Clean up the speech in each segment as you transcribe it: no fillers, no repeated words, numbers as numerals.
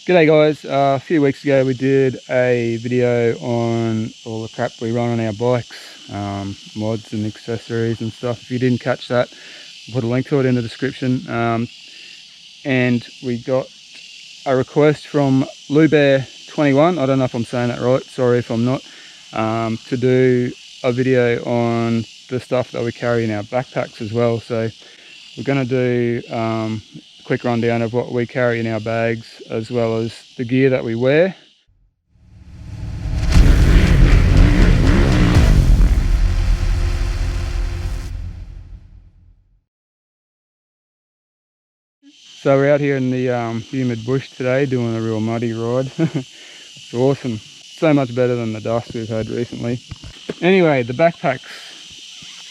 G'day guys, a few weeks ago we did a video on all the crap we run on our bikes, mods and accessories and stuff. If you didn't catch that, I'll put a link to it in the description. And we got a request from LouBear21, I don't know if I'm saying that right, sorry if I'm not, to do a video on the stuff that we carry in our backpacks as well. So we're going to do a quick rundown of what we carry in our bags as well as the gear that we wear. So we're out here in the humid bush today doing a real muddy ride. It's awesome, so much better than the dust we've had recently. Anyway, the backpacks.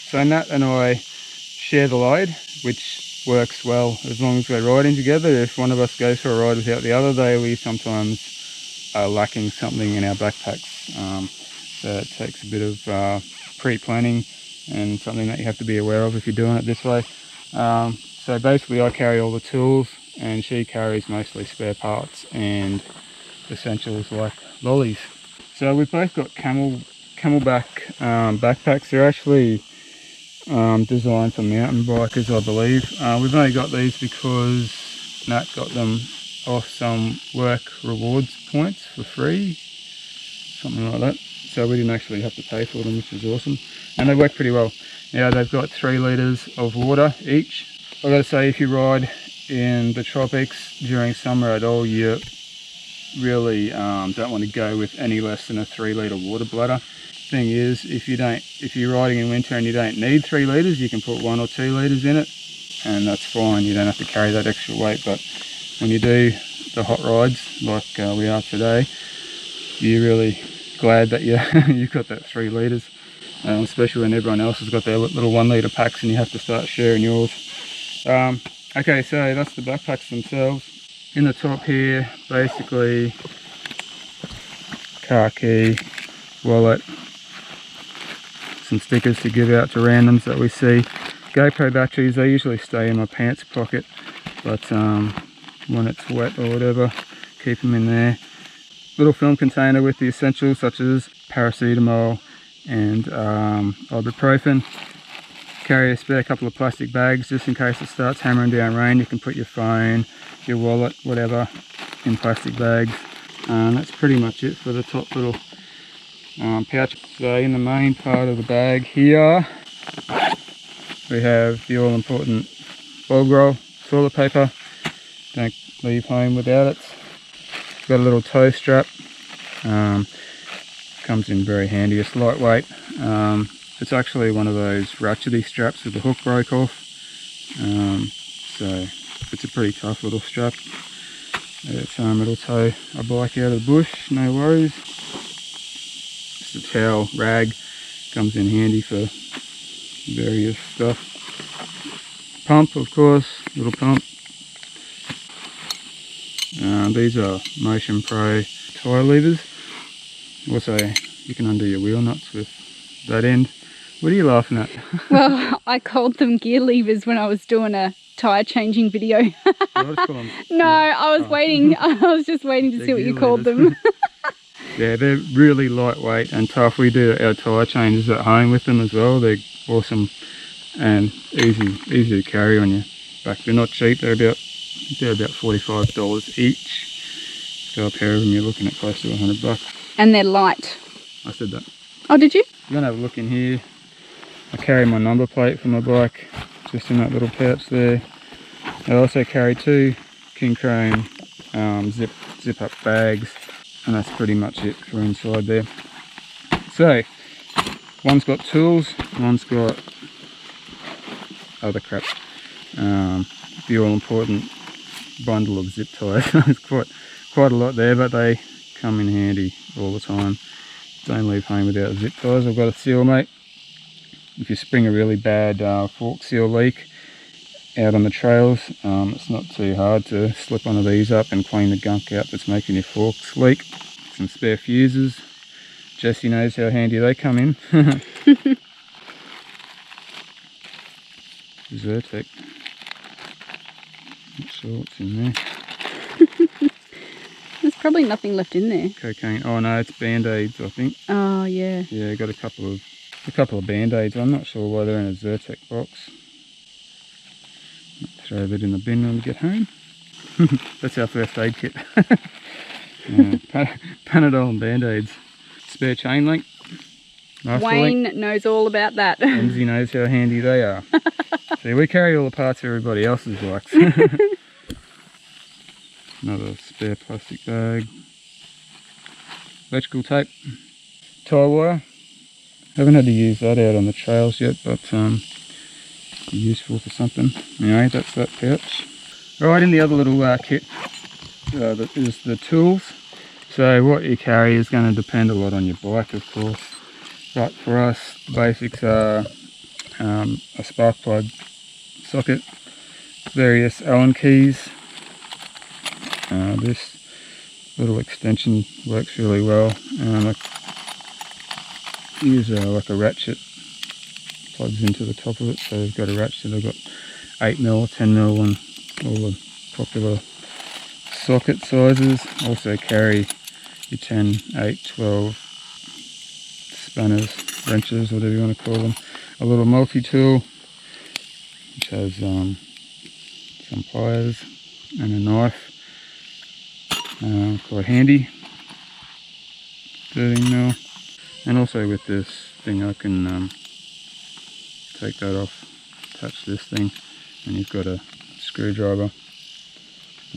So Nat and I share the load, which works well as long as we're riding together. If one of us goes for a ride without the other, we sometimes are lacking something in our backpacks. So it takes a bit of pre-planning and something that you have to be aware of if you're doing it this way. So basically I carry all the tools and she carries mostly spare parts and essentials like lollies. So we've both got camelback backpacks. They're actually designed for mountain bikers, I believe. We've only got these because Nat got them off some work rewards points for free, something like that. So we didn't actually have to pay for them, which is awesome. And they work pretty well. Now they've got 3 litres of water each. I've got to say, if you ride in the tropics during summer at all, you really don't want to go with any less than a 3 litre water bladder. Thing is, if you're riding in winter and you don't need 3 litres, you can put 1 or 2 litres in it and that's fine. You don't have to carry that extra weight. But when you do the hot rides like we are today, you're really glad that you've got that 3 litres, especially when everyone else has got their little 1 litre packs and you have to start sharing yours. Okay, so that's the backpacks themselves. In the top here, basically car key, wallet, some stickers to give out to randoms that we see. GoPro batteries, they usually stay in my pants pocket, but when it's wet or whatever, keep them in there. Little film container with the essentials such as paracetamol and ibuprofen. Carry a spare couple of plastic bags just in case it starts hammering down rain. You can put your phone, your wallet, whatever in plastic bags. That's pretty much it for the top little pouch. So in the main part of the bag here we have the all important bog roll, toilet paper. Don't leave home without it. Got a little toe strap, comes in very handy. It's lightweight. It's actually one of those ratchety straps with the hook broke off, so it's a pretty tough little strap. It'll tow a bike out of the bush, no worries. Just a towel, rag, comes in handy for various stuff. Pump, of course, little pump. These are Motion Pro tyre levers. Also, you can undo your wheel nuts with that end. What are you laughing at? Well, I called them gear levers when I was doing a tyre changing video. No, I was waiting. I was just waiting to see what you called them. Yeah, they're really lightweight and tough. We do our tyre changes at home with them as well. They're awesome and easy to carry on your back. They're not cheap. They're about $45 each. So a pair of them, you're looking at close to $100. And they're light. I said that. Oh, did you? I'm gonna have a look in here. I carry my number plate for my bike just in that little pouch there. I also carry 2 King Chrome zip up bags, and that's pretty much it for inside there. So one's got tools, one's got other crap. The all important bundle of zip ties. There's quite a lot there, but they come in handy all the time. Don't leave home without zip ties. I've got a seal mate. If you spring a really bad fork seal leak out on the trails, it's not too hard to slip one of these up and clean the gunk out that's making your forks leak. Some spare fuses. Jessie knows how handy they come in. Zyrtec. Not sure what's in there. Probably nothing left in there. Cocaine. Oh no, it's band-aids, I think. Oh yeah. Yeah, got a couple of band-aids. I'm not sure why they're in a Zyrtec box. Throw that in the bin when we get home. That's our first aid kit. Panadol and band-aids. Spare chain link. Nice Wayne knows all about that. Lindsay knows how handy they are. See, we carry all the parts of everybody else's bikes. Another spare plastic bag. Electrical tape. Tie wire. Haven't had to use that out on the trails yet, but be useful for something. Anyway, that's that pouch. Right, in the other little kit is the tools. So what you carry is going to depend a lot on your bike, of course. But for us, the basics are a spark plug socket, various Allen keys. This little extension works really well. I use like a ratchet, plugs into the top of it, so I've got a ratchet. I've got 8mm, 10mm and all the popular socket sizes. Also carry your 10, 8, 12 spanners, wrenches, whatever you want to call them. A little multi-tool which has some pliers and a knife. Quite handy. 13mm. And also with this thing I can take that off, touch this thing, and you've got a screwdriver.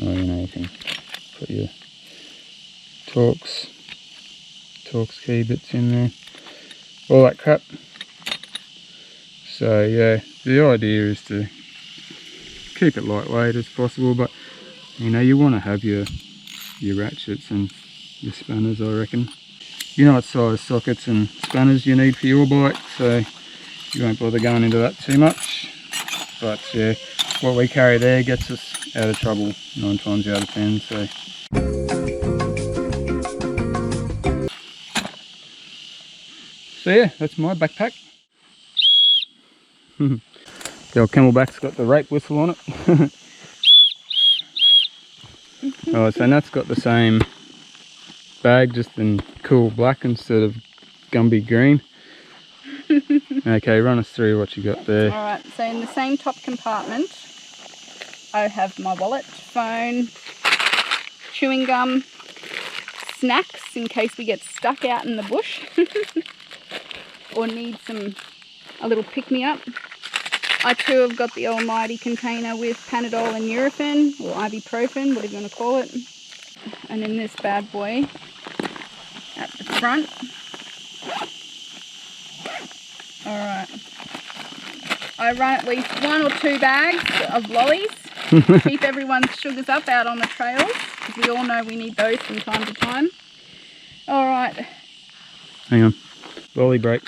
Oh, you know, you can put your Torx key bits in there, all that crap. So yeah, the idea is to keep it lightweight as possible, but you know, you want to have your ratchets and your spanners, I reckon. You know what size sockets and spanners you need for your bike, so you won't bother going into that too much. But yeah, what we carry there gets us out of trouble 9 times out of 10. So yeah, that's my backpack. The old Camelback's got the rape whistle on it. Oh, so Nat's got the same bag, just in cool black instead of Gumby green. Okay, run us through what you got there. Alright, so in the same top compartment I have my wallet, phone, chewing gum, snacks in case we get stuck out in the bush or need a little pick-me-up. I too have got the almighty container with Panadol and Nurofen, or ibuprofen, whatever you want to call it. And in this bad boy at the front. Alright. I run at least 1 or 2 bags of lollies to keep everyone's sugars up out on the trails, because we all know we need those from time to time. Alright. Hang on. Lolly break.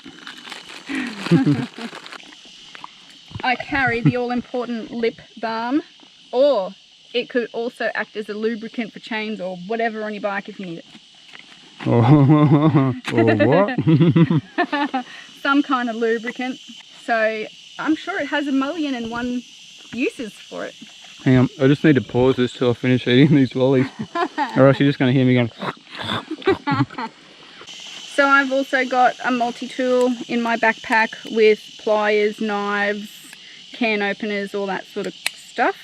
I carry the all-important lip balm, or it could also act as a lubricant for chains or whatever on your bike if you need it. Or what? Some kind of lubricant. So I'm sure it has 1,000,001 uses for it. Hang on, I just need to pause this till I finish eating these lollies, or else you're just going to hear me going. So I've also got a multi-tool in my backpack with pliers, knives, can openers, all that sort of stuff.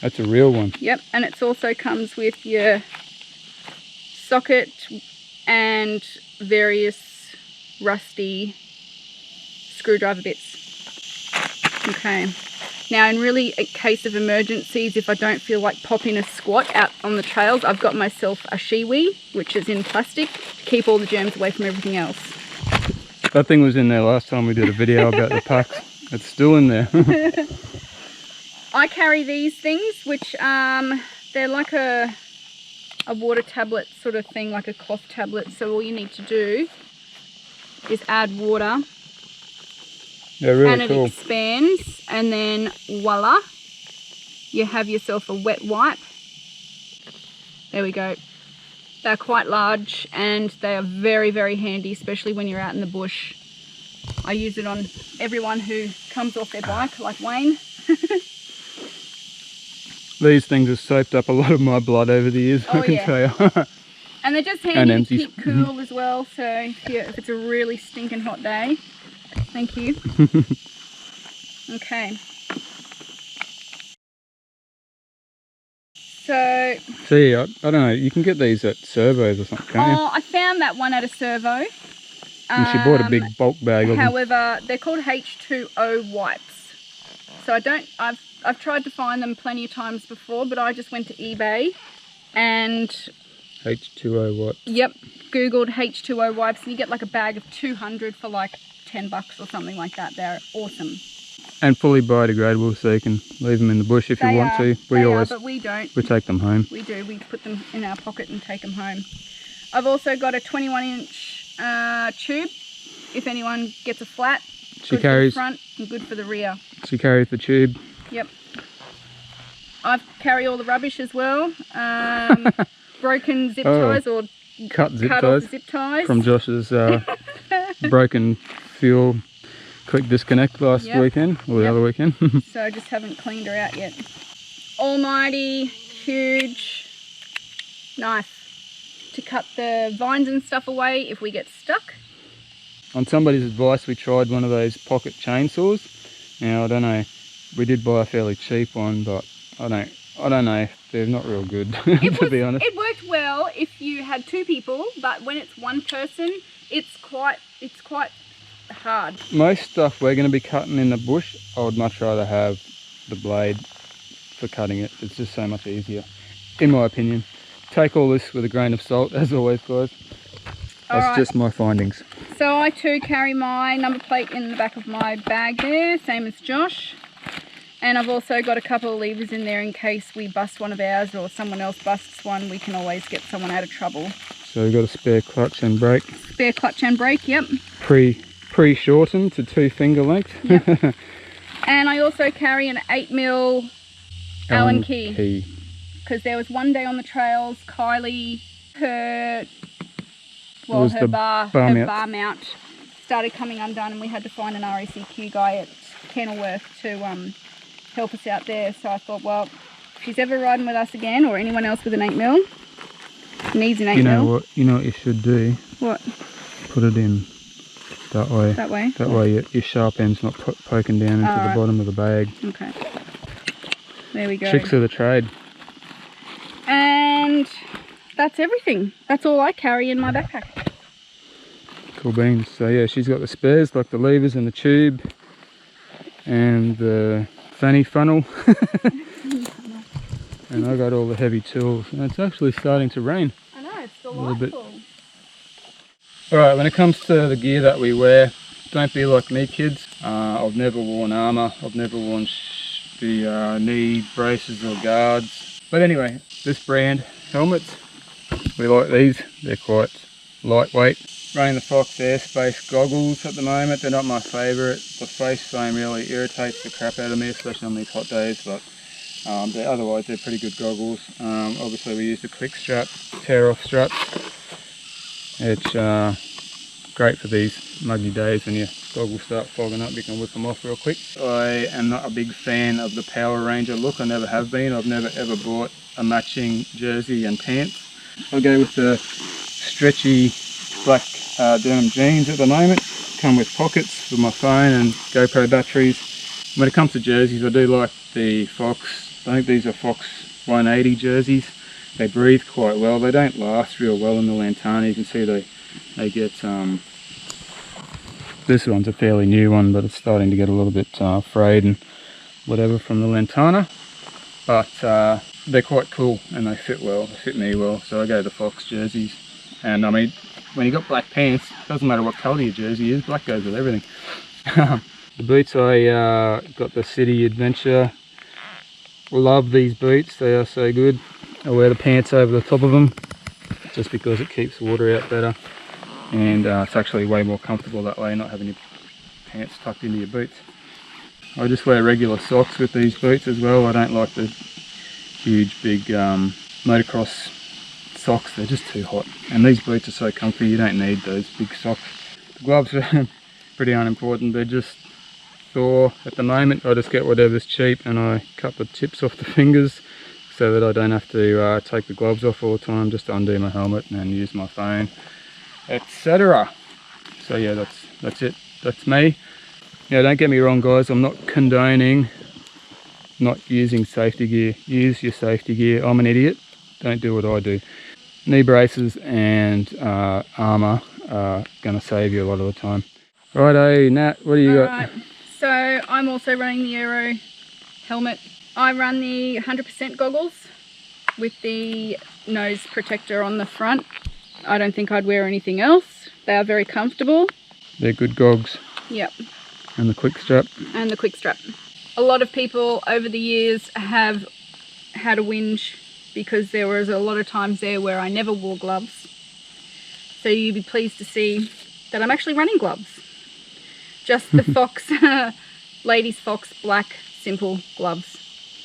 That's a real one. Yep, and it also comes with your socket and various rusty screwdriver bits. Okay, now in really a case of emergencies, if I don't feel like popping a squat out on the trails, I've got myself a shiwi, which is in plastic, to keep all the germs away from everything else. That thing was in there last time we did a video about the packs. It's still in there. I carry these things, which they're like a water tablet sort of thing, like a cloth tablet. So all you need to do is add water. They're really and it cool. Expands, and then voila, you have yourself a wet wipe. There we go. They're quite large and they are very, very handy, especially when you're out in the bush. I use it on everyone who comes off their bike, like Wayne. These things have soaked up a lot of my blood over the years, I can tell you. And they're just handy to keep cool as well, so if it's a really stinking hot day. Thank you. Okay. So see, I don't know, you can get these at servos or something, can't you? Oh, I found that one at a servo. And she bought a big bulk bag of them. However, they're called H2O wipes. So I've tried to find them plenty of times before, but I just went to eBay and H2O wipes. Yep, Googled H2O wipes, and you get like a bag of 200 for like $10 or something like that. They're awesome. And fully biodegradable, so you can leave them in the bush if you want to. But we don't. We take them home. We do. We put them in our pocket and take them home. I've also got a 21-inch tube. If anyone gets a flat, good for the front and good for the rear. She carries the tube. Yep. I carry all the rubbish as well. Broken zip ties or cut zip ties from Josh's broken fuel quick disconnect last weekend, or the other weekend. So I just haven't cleaned her out yet. Almighty, huge knife to cut the vines and stuff away if we get stuck. On somebody's advice, we tried one of those pocket chainsaws. Now I don't know, we did buy a fairly cheap one, but I don't know, they're not real good to be honest. It worked well if you had two people, but when it's one person, it's quite hard. Most stuff we're going to be cutting in the bush, I would much rather have the blade for cutting it. It's just so much easier, in my opinion. Take all this with a grain of salt, as always, guys. That's just my findings. So I too carry my number plate in the back of my bag there, same as Josh. And I've also got a couple of levers in there in case we bust one of ours or someone else busts one. We can always get someone out of trouble. So we've got a spare clutch and brake. Spare clutch and brake, yep. Pre-shortened to 2 finger length. Yep. And I also carry an 8mm Allen key. Because there was one day on the trails, Kylie, her bar mount started coming undone, and we had to find an RACQ guy at Kenilworth to help us out there. So I thought, well, if she's ever riding with us again, or anyone else with an 8mm, needs an 8mm. You know what you should do? What? Put it in that way. That way? That way your sharp end's not poking down into the bottom of the bag. Okay. There we go. Tricks of the trade. And that's everything. That's all I carry in my backpack. Cool beans. So yeah, she's got the spares, like the levers and the tube and the fanny funnel. And I got all the heavy tools. And it's actually starting to rain. I know, it's delightful. Alright, when it comes to the gear that we wear, don't be like me, kids. I've never worn armour. I've never worn the knee braces or guards. But anyway, this brand helmets, we like these. They're quite lightweight. Running the Fox Airspace goggles at the moment. They're not my favourite. The face foam really irritates the crap out of me, especially on these hot days. But otherwise, they're pretty good goggles. Obviously, we use the quick strap, tear off straps. It's great for these muggy days when your goggles start fogging up. You can whip them off real quick. I am not a big fan of the Power Ranger look. I never have been. I've never ever bought a matching jersey and pants. I'll go with the stretchy black denim jeans at the moment. Come with pockets for my phone and GoPro batteries. When it comes to jerseys, I do like the Fox. I think these are Fox 180 jerseys. They breathe quite well. They don't last real well in the Lantana. You can see they get this one's a fairly new one, but it's starting to get a little bit frayed and whatever from the Lantana. But they're quite cool and they fit well. They fit me well. So I go the Fox jerseys. And I mean, when you got black pants, it doesn't matter what colour your jersey is. Black goes with everything. The boots, I got the City Adventure. Love these boots. They are so good. I wear the pants over the top of them just because it keeps water out better, and it's actually way more comfortable that way, not having your pants tucked into your boots. I just wear regular socks with these boots as well. I don't like the huge big motocross socks. They're just too hot, and these boots are so comfy you don't need those big socks. The gloves are pretty unimportant. They're just Thor at the moment. I just get whatever's cheap and I cut the tips off the fingers so that I don't have to take the gloves off all the time, just undo my helmet and use my phone, etc. So yeah, that's it. That's me. Yeah, don't get me wrong guys, I'm not condoning not using safety gear. Use your safety gear. I'm an idiot. Don't do what I do. Knee braces and armour are going to save you a lot of the time. Righto, Nat, what do you got? Alright, so I'm also running the Aero helmet. I run the 100% goggles with the nose protector on the front. I don't think I'd wear anything else. They are very comfortable. They're good gogs. Yep. And the quick strap. And the quick strap. A lot of people over the years have had a whinge because there was a lot of times there where I never wore gloves. So you'd be pleased to see that I'm actually running gloves. Just the Fox, ladies Fox black simple gloves.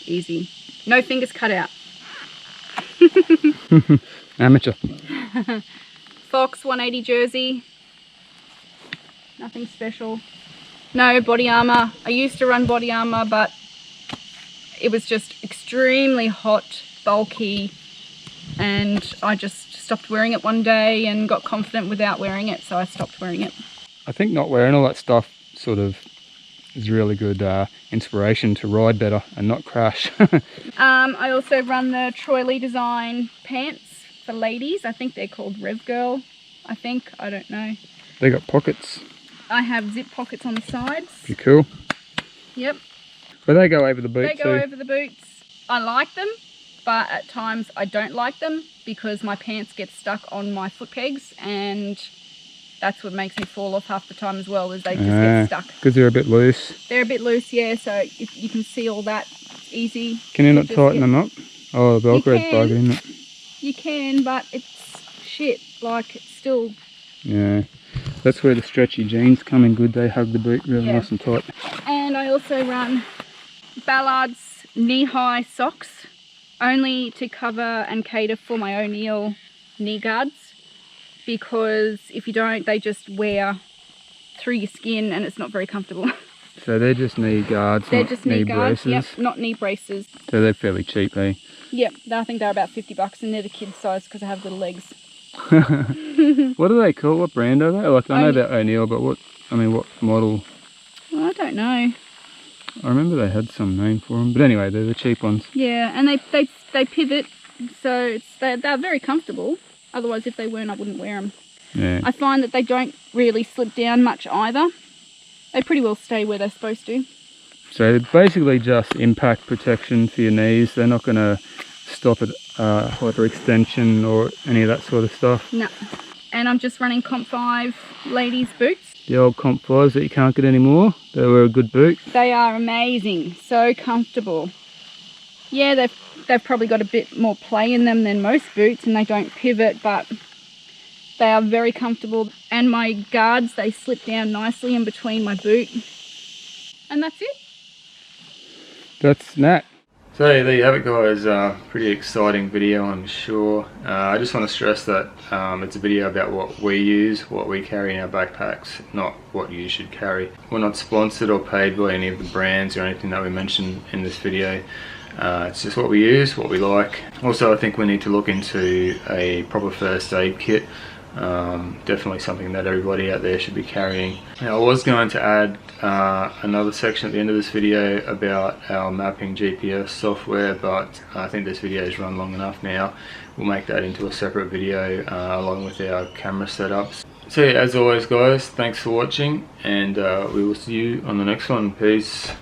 Easy. No fingers cut out. Amateur. Fox 180 jersey. Nothing special. No body armour. I used to run body armour, but it was just extremely hot, bulky, and I just stopped wearing it one day and got confident without wearing it, so I stopped wearing it. I think not wearing all that stuff sort of is really good inspiration to ride better and not crash. I also run the Troy Lee Design pants for ladies. I think they're called Rev Girl. I don't know. They got pockets. I have zip pockets on the sides. Pretty cool. Yep. But they go over the boots. They go over the boots. I like them, but at times I don't like them because my pants get stuck on my foot pegs, and that's what makes me fall off half the time as well, is they just get stuck. Because they're a bit loose. They're a bit loose, yeah, so if you can see all that, it's easy. Can you not tighten them up? Oh, the Velcro's buggered, isn't it? You can, but it's shit. Like, it's still... Yeah. That's where the stretchy jeans come in good. They hug the boot really nice and tight. And I also run Ballard's knee-high socks, only to cover and cater for my O'Neill knee guards, because if you don't, they just wear through your skin and it's not very comfortable. So they're just knee guards, they're not just knee guards, braces? Yep, not knee braces. So they're fairly cheap, eh? Yep, I think they're about $50 and they're the kids size because I have little legs. What are they called? What brand are they? Like, I know about O'Neill, but what model? Well, I don't know. I remember they had some name for them, but anyway, they're the cheap ones. Yeah, and they pivot, so they're very comfortable. Otherwise, if they weren't, I wouldn't wear them. Yeah. I find that they don't really slip down much either. They pretty well stay where they're supposed to. So they're basically just impact protection for your knees. They're not going to stop at hyperextension or any of that sort of stuff. No. And I'm just running Comp 5 ladies boots. The old Comp 5s that you can't get anymore. They were a good boot. They are amazing. So comfortable. Yeah, they've probably got a bit more play in them than most boots, and they don't pivot, but they are very comfortable. And my guards, they slip down nicely in between my boot. And that's it. That's Nat. So there you have it guys, pretty exciting video I'm sure. I just want to stress that it's a video about what we use, what we carry in our backpacks, not what you should carry. We're not sponsored or paid by any of the brands or anything that we mention in this video. It's just what we use, what we like. Also, I think we need to look into a proper first aid kit. Definitely something that everybody out there should be carrying. Now, I was going to add another section at the end of this video about our mapping GPS software, but I think this video has run long enough now. We'll make that into a separate video along with our camera setups. So yeah, as always guys, thanks for watching, and we will see you on the next one. Peace.